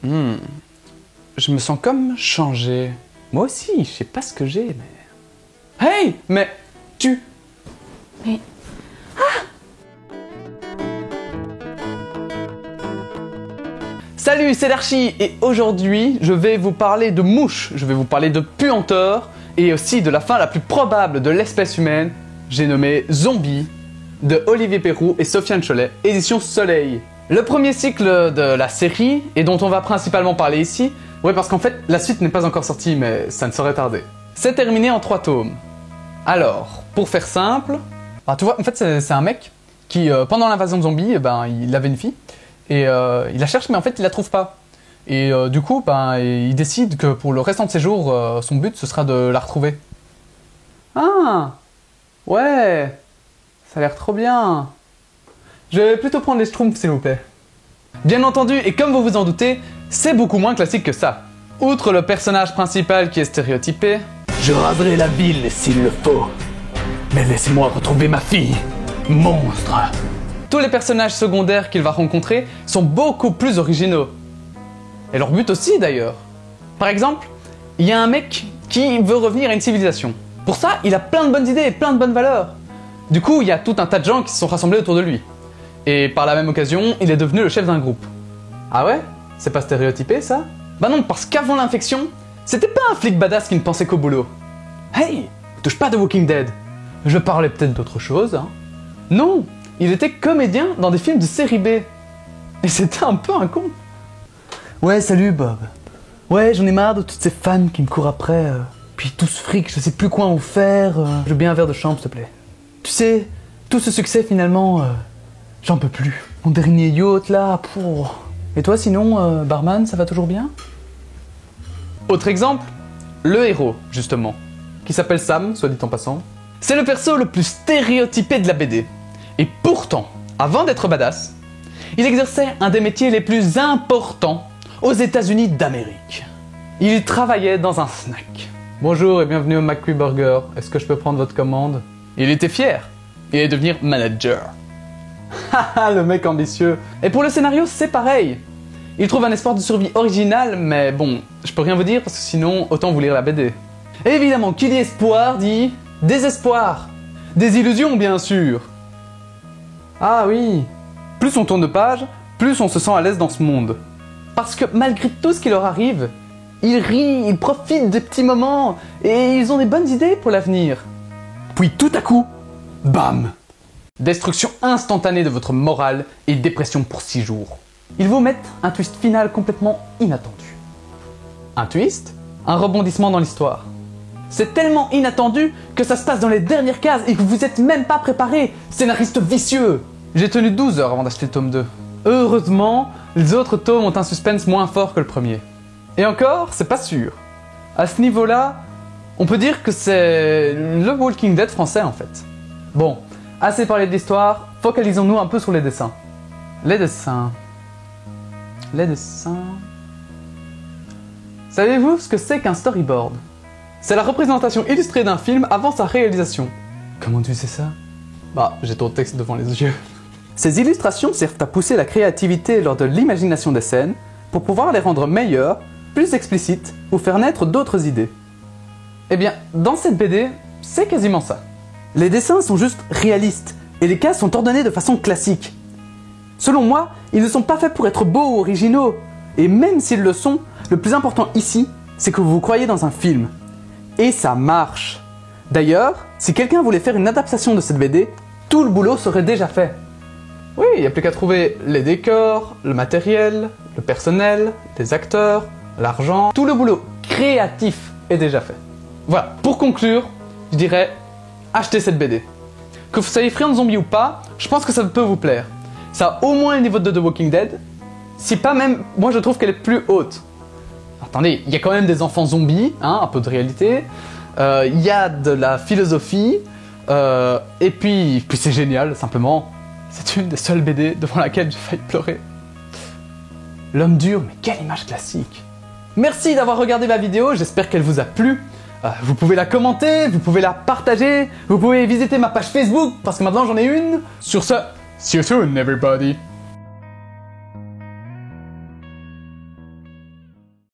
Je me sens comme changé. Moi aussi, je sais pas ce que j'ai, mais... Hey! Mais... tu... Mais... Salut, c'est Darchi, et aujourd'hui, je vais vous parler de mouches, je vais vous parler de puanteurs, et aussi de la fin la plus probable de l'espèce humaine, j'ai nommé Zombie, de Olivier Perroux et Sofiane Cholet, édition Soleil. Le premier cycle de la série, et dont on va principalement parler ici, ouais parce qu'en fait, la suite n'est pas encore sortie, mais ça ne saurait tarder. C'est terminé en 3 tomes. Alors, pour faire simple, tu vois, en fait c'est un mec qui, pendant l'invasion de zombies, il avait une fille, et il la cherche mais en fait il la trouve pas. Et du coup, il décide que pour le restant de ses jours, son but ce sera de la retrouver. Ah, ouais, ça a l'air trop bien. Je vais plutôt prendre les schtroumpfs s'il vous plaît. Bien entendu, et comme vous vous en doutez, c'est beaucoup moins classique que ça. Outre le personnage principal qui est stéréotypé, je raserai la ville s'il le faut. Mais laissez-moi retrouver ma fille, monstre. Tous les personnages secondaires qu'il va rencontrer sont beaucoup plus originaux. Et leur but aussi d'ailleurs. Par exemple, il y a un mec qui veut revenir à une civilisation. Pour ça, il a plein de bonnes idées et plein de bonnes valeurs. Du coup, il y a tout un tas de gens qui se sont rassemblés autour de lui. Et par la même occasion, il est devenu le chef d'un groupe. Ah ouais? C'est pas stéréotypé ça? Bah non, parce qu'avant l'infection, c'était pas un flic badass qui ne pensait qu'au boulot. Hey, touche pas de Walking Dead. Je parlais peut-être d'autre chose, hein. Non, il était comédien dans des films de série B. Et c'était un peu un con. Ouais, salut Bob. Ouais, j'en ai marre de toutes ces fans qui me courent après. Puis tout ce fric, je sais plus quoi en faire. Je veux bien un verre de chambre, s'il te plaît. Tu sais, tout ce succès finalement, j'en peux plus. Mon dernier yacht là, pour... Et toi sinon, barman, ça va toujours bien? Autre exemple, le héros, justement, qui s'appelle Sam, soit dit en passant. C'est le perso le plus stéréotypé de la BD. Et pourtant, avant d'être badass, il exerçait un des métiers les plus importants aux États-Unis d'Amérique. Il travaillait dans un snack. Bonjour et bienvenue au McQueen Burger. Est-ce que je peux prendre votre commande? Il était fier. Il allait devenir manager. Haha, le mec ambitieux. Et pour le scénario, c'est pareil. Il trouve un espoir de survie original, mais bon, je peux rien vous dire parce que sinon, autant vous lire la BD. Et évidemment, qui dit espoir dit désespoir. Des illusions, bien sûr. Ah oui. Plus on tourne de page, plus on se sent à l'aise dans ce monde. Parce que malgré tout ce qui leur arrive, ils rient, ils profitent des petits moments, et ils ont des bonnes idées pour l'avenir. Puis tout à coup, bam! Destruction instantanée de votre morale et dépression pour 6 jours. Ils vous mettent un twist final complètement inattendu. Un twist? Un rebondissement dans l'histoire. C'est tellement inattendu que ça se passe dans les dernières cases et que vous êtes même pas préparé, scénariste vicieux! J'ai tenu 12 heures avant d'acheter le tome 2. Heureusement, les autres tomes ont un suspense moins fort que le premier. Et encore, c'est pas sûr. À ce niveau-là, on peut dire que c'est le Walking Dead français en fait. Bon, assez parlé de l'histoire, focalisons-nous un peu sur les dessins. Les dessins... Savez-vous ce que c'est qu'un storyboard? C'est la représentation illustrée d'un film avant sa réalisation. Comment tu sais ça? Bah, j'ai ton texte devant les yeux. Ces illustrations servent à pousser la créativité lors de l'imagination des scènes pour pouvoir les rendre meilleures, plus explicites ou faire naître d'autres idées. Eh bien, dans cette BD, c'est quasiment ça. Les dessins sont juste réalistes et les cases sont ordonnées de façon classique. Selon moi, ils ne sont pas faits pour être beaux ou originaux. Et même s'ils le sont, le plus important ici, c'est que vous vous croyez dans un film. Et ça marche. D'ailleurs, si quelqu'un voulait faire une adaptation de cette BD, tout le boulot serait déjà fait. Oui, il n'y a plus qu'à trouver les décors, le matériel, le personnel, les acteurs, l'argent. Tout le boulot créatif est déjà fait. Voilà, pour conclure, je dirais achetez cette BD. Que vous soyez friand de zombies ou pas, je pense que ça peut vous plaire. Ça a au moins le niveau de The Walking Dead, si pas même, moi je trouve qu'elle est plus haute. Attendez, il y a quand même des enfants zombies, hein, un peu de réalité, il y a de la philosophie, et puis c'est génial, simplement. C'est une des seules BD devant laquelle j'ai failli pleurer. L'homme dur, mais quelle image classique. Merci d'avoir regardé ma vidéo, j'espère qu'elle vous a plu. Vous pouvez la commenter, vous pouvez la partager, vous pouvez visiter ma page Facebook, parce que maintenant j'en ai une. Sur ce, see you soon everybody.